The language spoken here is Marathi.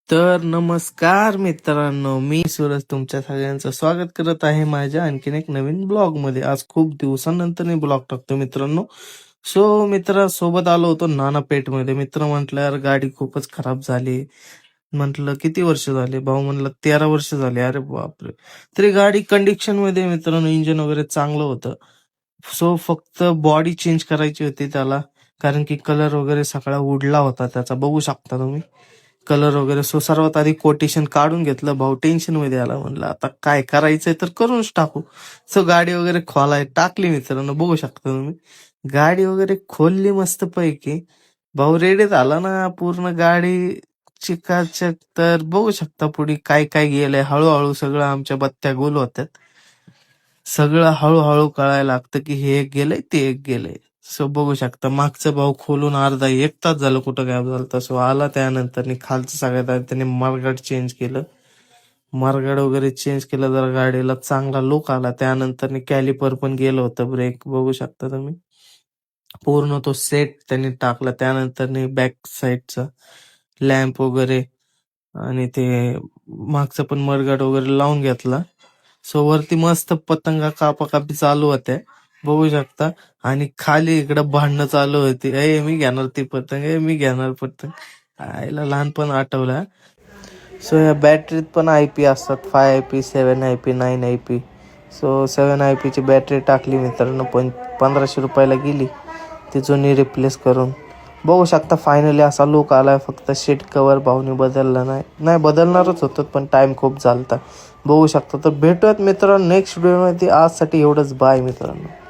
तर नमस्कार मित्रांनो, मी सूरज तुमच्या सगळ्यांचं स्वागत करत आहे माझ्या आणखीन एक नवीन ब्लॉग मध्ये. आज खूप दिवसानंतर मी ब्लॉग टाकतो मित्रांनो. मित्र सोबत आलो होतो नानापेठ मध्ये. मित्र म्हटलं यार गाडी खूपच खराब झाली. म्हटलं किती वर्ष झाले? भाऊ म्हणलं 13 वर्ष झाले. अरे बापरे. तरी गाडी कंडिशन मध्ये मित्रांनो, इंजिन वगैरे चांगलं होतं. फक्त बॉडी चेंज करायची होती त्याला, कारण की कलर वगैरे सगळा उडला होता त्याचा, बघू शकता तुम्ही कलर वगैरे. सर्वात आधी कोटेशन काढून घेतलं. भाऊ टेन्शन मध्ये आला, म्हणलं आता काय करायचंय तर करूनच टाकू. गाडी वगैरे खोलाय टाकली मित्रांनो, बघू शकता तुम्ही. गाडी वगैरे खोलली मस्त पैकी. भाऊ रेडी झाला ना पूर्ण गाडी चिकाचक. तर बघू शकता पुढे काय काय गेलंय. हळूहळू सगळं आमच्या बत्त्या गुल होत्यात. सगळं हळूहळू कळायला लागतं की हे एक गेलंय ते एक गेलंय. बघू शकता मागचा भाऊ खोलून अर्धा एक तास झालं कुठं गायब झालं. आला त्यानंतर खालचं सगळ्यात आधी त्याने मरगाड चेंज केलं. मरगाड वगैरे चेंज केलं, जरा गाडीला चांगला लुक आला. त्यानंतर कॅलिपर पण गेलं होतं. ब्रेक बघू शकता तुम्ही, पूर्ण तो सेट त्यांनी टाकला. त्यानंतर बॅक साईडचा लॅम्प वगैरे आणि ते मागचं पण मरगाड वगैरे लावून घेतला. वरती मस्त पतंगा कापाकापी चालू होत्या, बघू शकता. आणि खाली इकडं भांडणं चालू होती. मी घेणार ती पतंग, मी घेणार पतंग. आईला लहानपण आठवलं. या बॅटरीत पण IP असतात, 5IP, 7IP, 9IP. 7IP ची बॅटरी टाकली मित्रांनो, पण 1500 रुपयाला गेली ती जुनी रिप्लेस करून. बघू शकता फायनली असा लुक आलाय. फक्त सीट कव्हर भाऊनी बदलला नाही बदलणारच होतं, पण टाइम खूप झालता. बघू शकता. तर भेटूयात मित्रांनो नेक्स्ट व्हिडिओ मध्ये. आजसाठी एवढंच. बाय मित्रांनो.